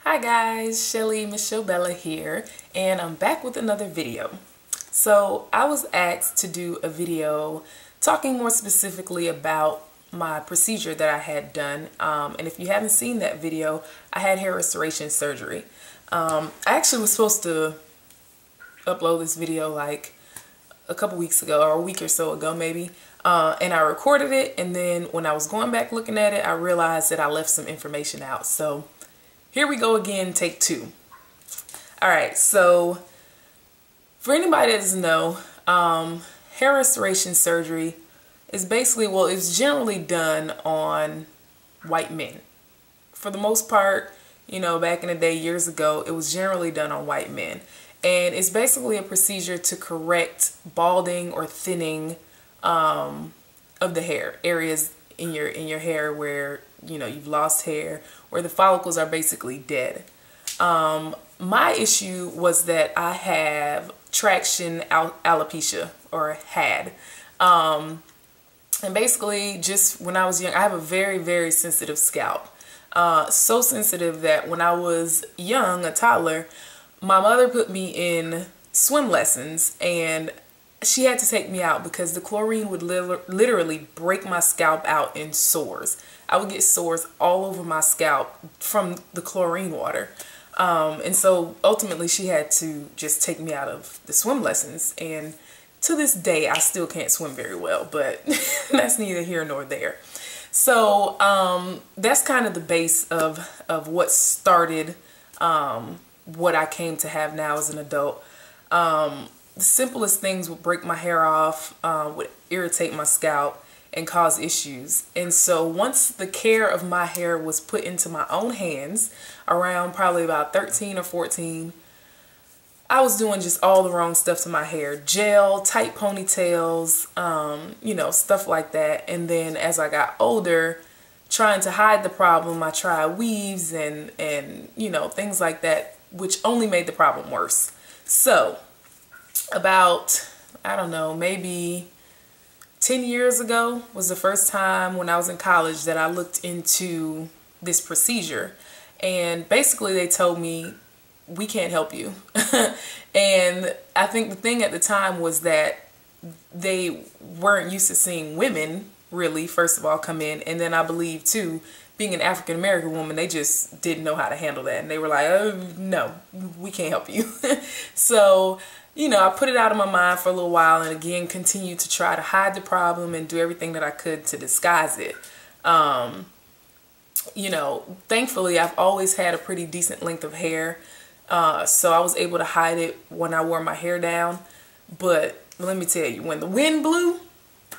Hi guys, Shelly Michelle Bella here, and I'm back with another video. So I was asked to do a video talking more specifically about my procedure that I had done, and if you haven't seen that video, I had hair restoration surgery. I actually was supposed to upload this video like a couple weeks ago, or a week or so ago maybe, and I recorded it, and then when I was going back looking at it, I realized that I left some information out. So here we go again, take two. All right, so for anybody that doesn't know, hair restoration surgery is basically, well, it's generally done on white men. For the most part, you know, back in the day, years ago, it was generally done on white men. And it's basically a procedure to correct balding or thinning of the hair, areas in your hair where, you know, you've lost hair, where the follicles are basically dead. My issue was that I have traction alopecia, or had. And basically, just when I was young, I have a very, very sensitive scalp. So sensitive that when I was young, a toddler, my mother put me in swim lessons, and she had to take me out because the chlorine would literally break my scalp out in sores. I would get sores all over my scalp from the chlorine water. And so ultimately she had to just take me out of the swim lessons. And to this day, I still can't swim very well, but that's neither here nor there. So that's kind of the base of what started what I came to have now as an adult. The simplest things would break my hair off, would irritate my scalp, and cause issues. And so once the care of my hair was put into my own hands, around probably about 13 or 14, I was doing just all the wrong stuff to my hair. Gel, tight ponytails, you know, stuff like that. And then as I got older, trying to hide the problem, I tried weaves and you know, things like that, which only made the problem worse. So about, I don't know, maybe 10 years ago was the first time when I was in college that I looked into this procedure. And basically they told me, we can't help you. And I think the thing at the time was that they weren't used to seeing women really, first of all, come in. And then I believe too, being an African American woman, they just didn't know how to handle that. And they were like, oh, no, we can't help you. So, you know, I put it out of my mind for a little while, and again, continued to try to hide the problem and do everything that I could to disguise it. You know, thankfully, I've always had a pretty decent length of hair. So I was able to hide it when I wore my hair down. But let me tell you, when the wind blew,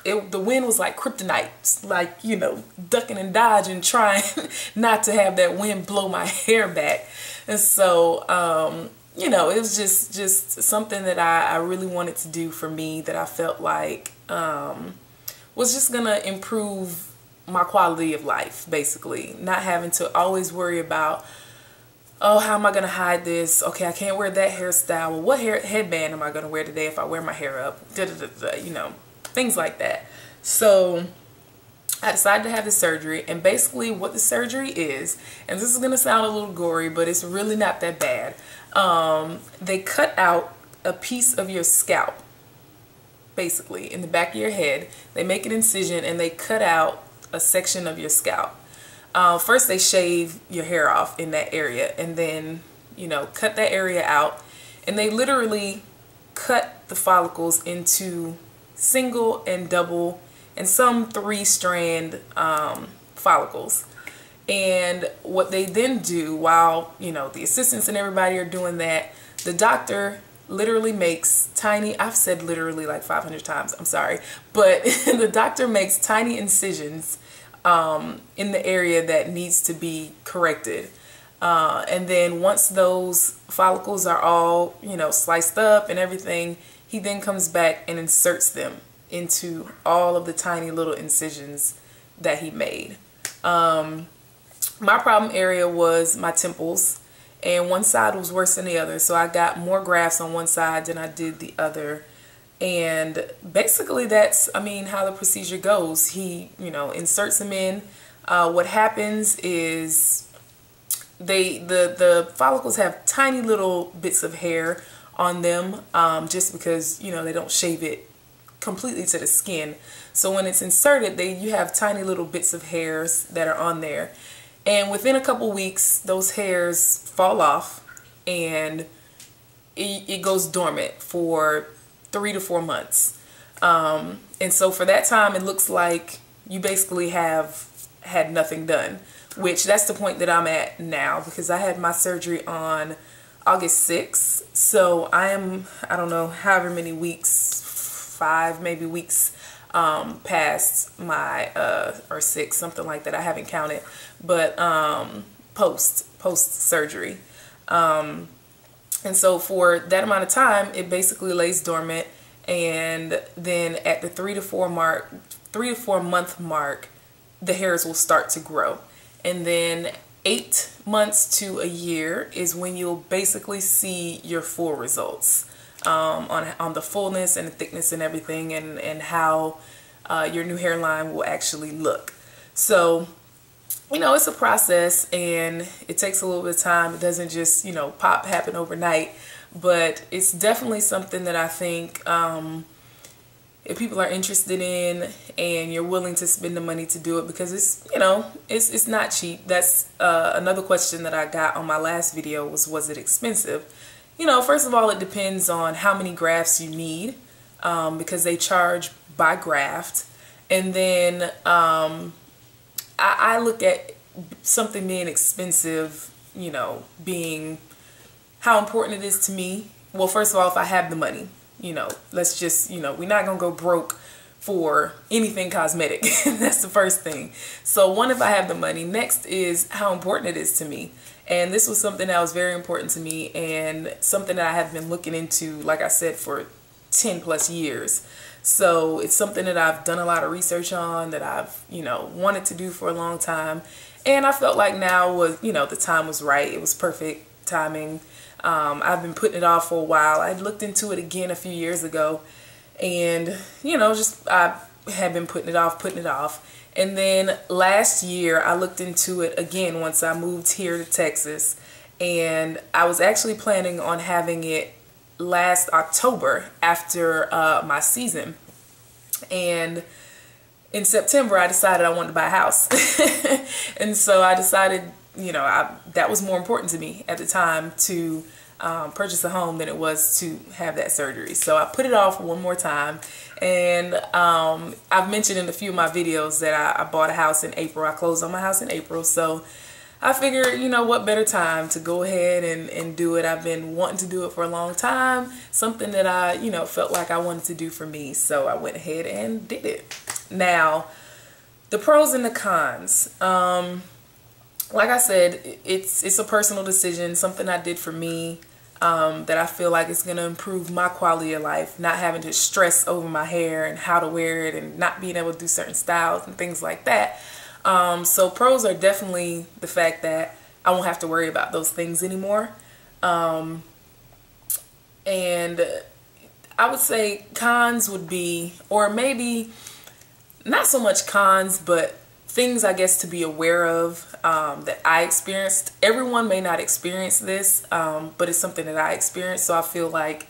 the wind was like kryptonite, like, you know, ducking and dodging, trying not to have that wind blow my hair back. And so, you know, it was just something that I really wanted to do for me, that I felt like was just gonna improve my quality of life, basically. Not having to always worry about, oh, how am I gonna hide this? Okay, I can't wear that hairstyle. Well, what headband am I gonna wear today if I wear my hair up? You know, things like that. So I decided to have the surgery, and basically what the surgery is, and this is gonna sound a little gory, but it's really not that bad. They cut out a piece of your scalp, basically, in the back of your head. They make an incision and they cut out a section of your scalp. First they shave your hair off in that area, and then, you know, cut that area out, and they literally cut the follicles into single and double and some 3-strand follicles. And what they then do, while, you know, the assistants and everybody are doing that, the doctor literally makes tiny, I've said literally like 500 times, I'm sorry, but the doctor makes tiny incisions in the area that needs to be corrected. And then once those follicles are all, you know, sliced up and everything, he then comes back and inserts them into all of the tiny little incisions that he made. My problem area was my temples, and one side was worse than the other. So I got more grafts on one side than I did the other. And basically that's, I mean, how the procedure goes. He, you know, inserts them in. What happens is the follicles have tiny little bits of hair on them, just because, you know, they don't shave it completely to the skin. So when it's inserted, you have tiny little bits of hairs that are on there. And within a couple weeks, those hairs fall off and it goes dormant for 3 to 4 months. And so for that time, it looks like you basically have had nothing done, which that's the point that I'm at now, because I had my surgery on August 6th. So I don't know, however many weeks, 5 maybe weeks past my, or 6, something like that. I haven't counted, but post surgery. And so for that amount of time, it basically lays dormant. And then at the 3 to 4 month mark, the hairs will start to grow. And then 8 months to a year is when you'll basically see your full results, on the fullness and the thickness and everything, and how your new hairline will actually look. So, you know, it's a process and it takes a little bit of time. It doesn't just, you know, happen overnight, but it's definitely something that I think, if people are interested in and you're willing to spend the money to do it, because it's, you know, it's not cheap. That's another question that I got on my last video was it expensive? You know, first of all, it depends on how many grafts you need, because they charge by graft. And then I look at something being expensive, you know, being how important it is to me. Well, first of all, if I have the money, you know, let's just, you know, we're not going to go broke for anything cosmetic. That's the first thing. So one, if I have the money. Next is how important it is to me. And this was something that was very important to me, and something that I have been looking into, like I said, for 10 plus years. So it's something that I've done a lot of research on, that I've, you know, wanted to do for a long time. And I felt like now was, you know, the time was right. It was perfect timing. I've been putting it off for a while. I looked into it again a few years ago, and, you know, just I had been putting it off. And then last year I looked into it again once I moved here to Texas, and I was actually planning on having it last October after my season. And in September I decided I wanted to buy a house. And so I decided, you know, that was more important to me at the time, to purchase a home, than it was to have that surgery. So I put it off one more time. And I've mentioned in a few of my videos that I bought a house in April. I closed on my house in April. So I figured, you know, what better time to go ahead and do it. I've been wanting to do it for a long time. Something that I, you know, felt like I wanted to do for me. So I went ahead and did it. Now, the pros and the cons. Like I said, it's a personal decision, something I did for me, that I feel like it's going to improve my quality of life, not having to stress over my hair and how to wear it, and not being able to do certain styles and things like that. So pros are definitely the fact that I won't have to worry about those things anymore. And I would say cons would be, or maybe not so much cons, but things I guess to be aware of, that I experienced. Everyone may not experience this, but it's something that I experienced. So I feel like,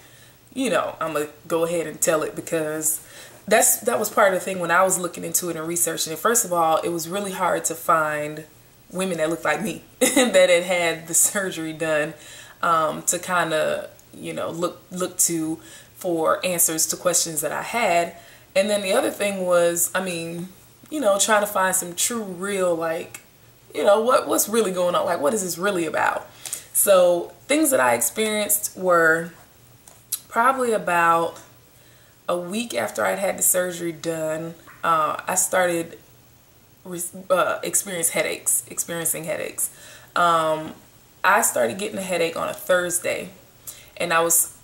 you know, I'm gonna go ahead and tell it, because that was part of the thing when I was looking into it and researching it. First of all, it was really hard to find women that looked like me that had the surgery done, to kind of, you know, look to for answers to questions that I had. And then the other thing was, I mean, you know, trying to find some true, real, like, you know, what's really going on? Like, what is this really about? So things that I experienced were probably about a week after I'd had the surgery done. I started experiencing headaches. I started getting a headache on a Thursday, and I was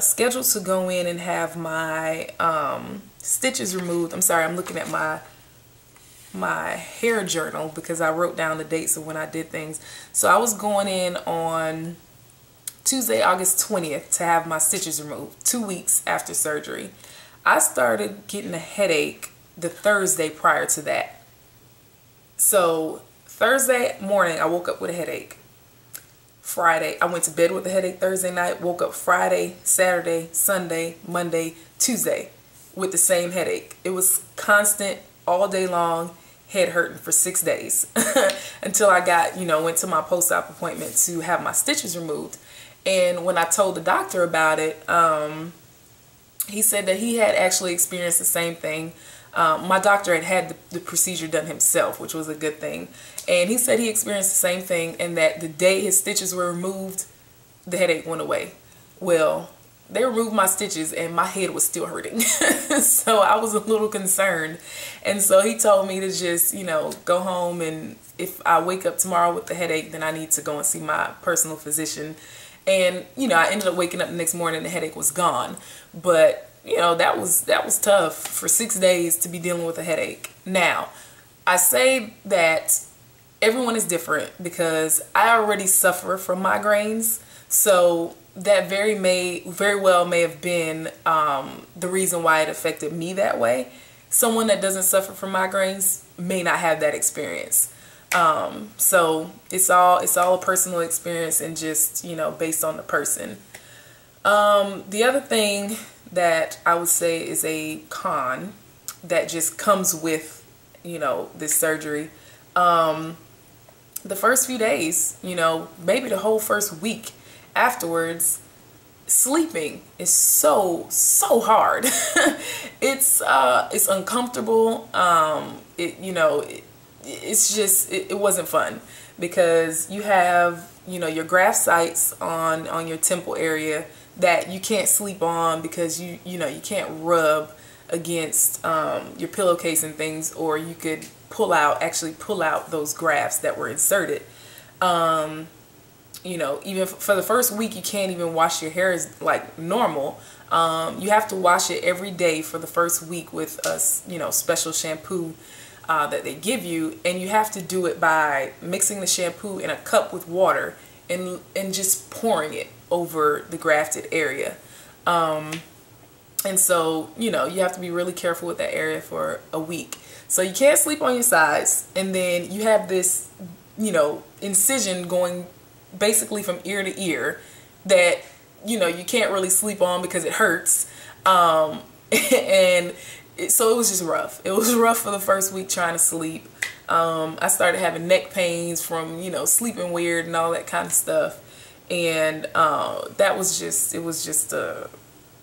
scheduled to go in and have my stitches removed. I'm sorry, I'm looking at my hair journal because I wrote down the dates of when I did things. So I was going in on Tuesday, August 20th to have my stitches removed, 2 weeks after surgery. I started getting a headache the Thursday prior to that. So Thursday morning I woke up with a headache. Friday. I went to bed with a headache Thursday night, woke up Friday, Saturday, Sunday, Monday, Tuesday with the same headache. It was constant all day long, head hurting for 6 days until I got, went to my post-op appointment to have my stitches removed. And when I told the doctor about it, he said that he had actually experienced the same thing. My doctor had the procedure done himself, which was a good thing. And he said he experienced the same thing, and that the day his stitches were removed, the headache went away. Well, they removed my stitches and my head was still hurting. So I was a little concerned. And so he told me to just, go home, and if I wake up tomorrow with the headache, then I need to go and see my personal physician. And, I ended up waking up the next morning and the headache was gone. But, that was tough for 6 days to be dealing with a headache. Now, I say that everyone is different because I already suffer from migraines. So that very well may have been the reason why it affected me that way. Someone that doesn't suffer from migraines may not have that experience. So it's all a personal experience, and just, based on the person. The other thing that I would say is a con that just comes with, this surgery. The first few days, maybe the whole first week afterwards, sleeping is so hard. It's uncomfortable. It wasn't fun because you have, your graft sites on your temple area that you can't sleep on because you can't rub against your pillowcase and things, or you could actually pull out those grafts that were inserted. Even for the first week, you can't even wash your hair like normal. You have to wash it every day for the first week with a, special shampoo that they give you, and you have to do it by mixing the shampoo in a cup with water and just pouring it over the grafted area. And so, you have to be really careful with that area for a week. So you can't sleep on your sides, and then you have this, incision going basically from ear to ear that, you can't really sleep on because it hurts. So it was just rough. It was rough for the first week trying to sleep. I started having neck pains from, sleeping weird and all that kind of stuff. And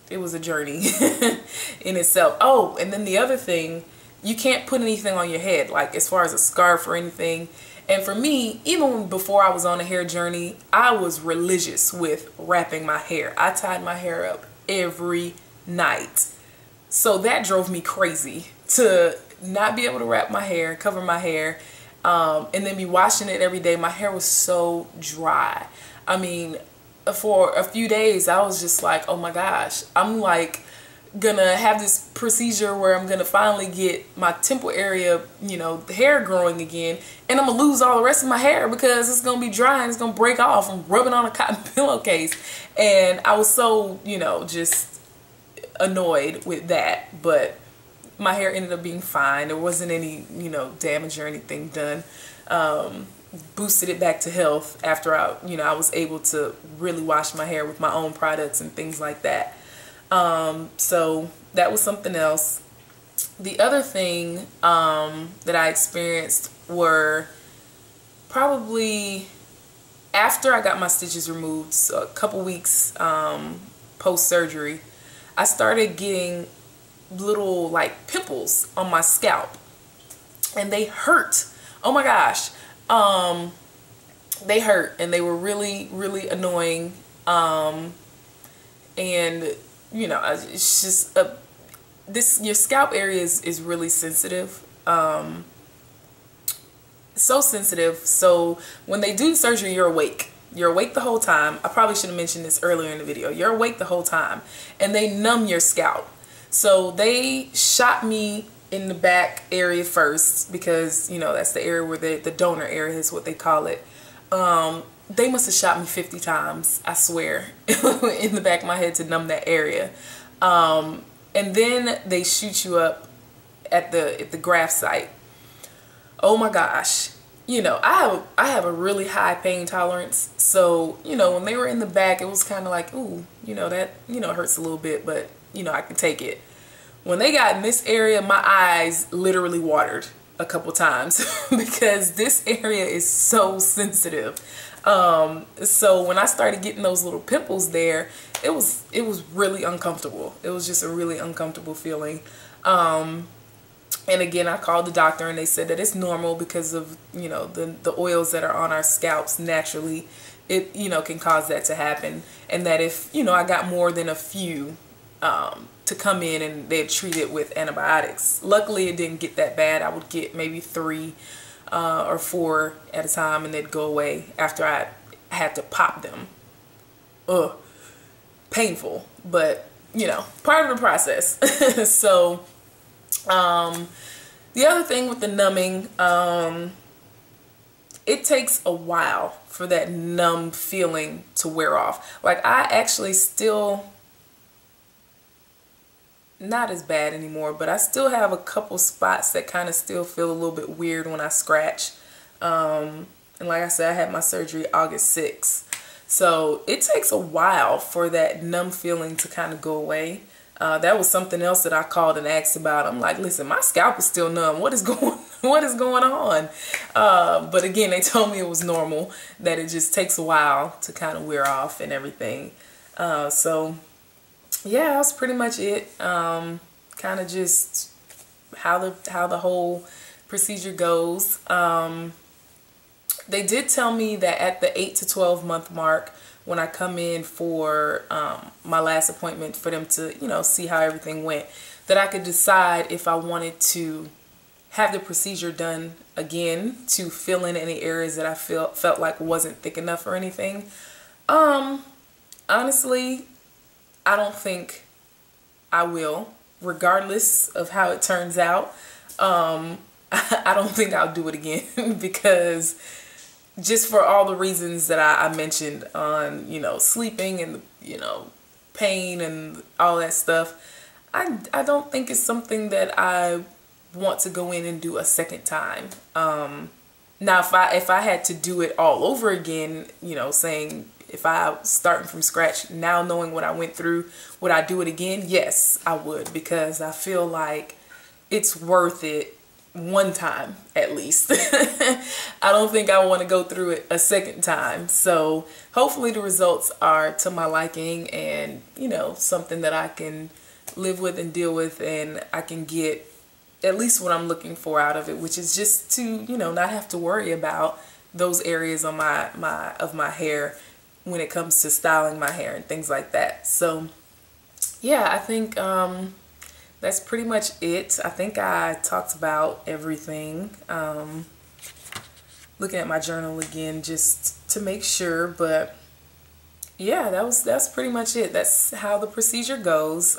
it was a journey in itself. Oh, and then the other thing, you can't put anything on your head, like as far as a scarf or anything. And for me, even before I was on a hair journey, I was religious with wrapping my hair. I tied my hair up every night. So that drove me crazy to not be able to wrap my hair, cover my hair, and then be washing it every day. My hair was so dry. I mean, for a few days, I was just like, oh my gosh, I'm like gonna have this procedure where I'm gonna finally get my temple area, the hair growing again, and I'm gonna lose all the rest of my hair because it's gonna be dry and it's gonna break off from rubbing on a cotton pillowcase. And I was so, just annoyed with that, but my hair ended up being fine. There wasn't any, damage or anything done. Boosted it back to health after I was able to really wash my hair with my own products and things like that. So that was something else. The other thing that I experienced were probably after I got my stitches removed, so a couple weeks post-surgery, I started getting little like pimples on my scalp, and they hurt. Oh my gosh. They hurt, and they were really, really annoying. And it's just your scalp area is really sensitive. So sensitive. So when they do surgery, you're awake. You're awake the whole time. I probably should have mentioned this earlier in the video. You're awake the whole time, and they numb your scalp. So they shot me in the back area first because, that's the area where the donor area is what they call it. They must have shot me 50 times, I swear, in the back of my head to numb that area. And then they shoot you up at the graft site. Oh my gosh. you know, I have a really high pain tolerance. So, you know, when they were in the back, it was kind of like, ooh, you know, that, you know, hurts a little bit, but, you know, I can take it. When they got in this area, my eyes literally watered a couple times because this area is so sensitive. So when I started getting those little pimples there, it was really uncomfortable. It was just a really uncomfortable feeling. And again, I called the doctor and they said that it's normal because of, you know, the oils that are on our scalps naturally, it, you know, can cause that to happen. And that if, you know, I got more than a few to come in and they'd treat it with antibiotics. Luckily, it didn't get that bad. I would get maybe 3 or 4 at a time and they'd go away after I had to pop them. Ugh, painful, but, you know, part of the process. So, the other thing with the numbing, it takes a while for that numb feeling to wear off. Like, I actually still, not as bad anymore, but I still have a couple spots that kind of still feel a little bit weird when I scratch. And like I said, I had my surgery August 6th. So it takes a while for that numb feeling to kind of go away. That was something else that I called and asked about. I'm like, listen, my scalp is still numb. What is going on? But again, they told me it was normal, that it just takes a while to kind of wear off and everything. So yeah, that's pretty much it. Kind of just how the whole procedure goes. They did tell me that at the 8 to 12 month mark, when I come in for my last appointment for them to, you know, see how everything went, that I could decide if I wanted to have the procedure done again to fill in any areas that I felt like wasn't thick enough or anything. Honestly, I don't think I will, regardless of how it turns out. I don't think I'll do it again because just for all the reasons that I mentioned on, you know, sleeping and, you know, pain and all that stuff. I don't think it's something that I want to go in and do a second time. Now, if I had to do it all over again, you know, saying if I starting from scratch now, knowing what I went through, would I do it again? Yes, I would, because I feel like it's worth it one time at least. I don't think I want to go through it a second time. So hopefully the results are to my liking and, you know, something that I can live with and deal with, and I can get at least what I'm looking for out of it, which is just to, you know, not have to worry about those areas on my hair when it comes to styling my hair and things like that. So yeah, I think that's pretty much it. I think I talked about everything. Looking at my journal again just to make sure, but yeah, that's pretty much it. That's how the procedure goes.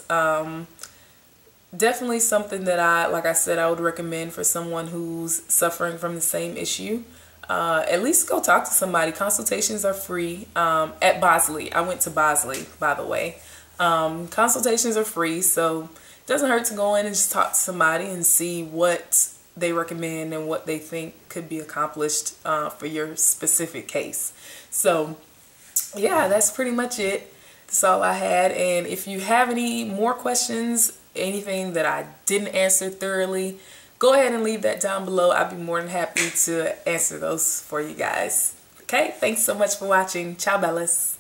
Definitely something that like I said, I would recommend for someone who's suffering from the same issue. At least go talk to somebody. Consultations are free at Bosley. I went to Bosley, by the way. Consultations are free, so it doesn't hurt to go in and just talk to somebody and see what they recommend and what they think could be accomplished for your specific case. So yeah, that's pretty much it. That's all I had. And if you have any more questions, anything that I didn't answer thoroughly, go ahead and leave that down below. I'd be more than happy to answer those for you guys. Okay, thanks so much for watching. Ciao, Bellas.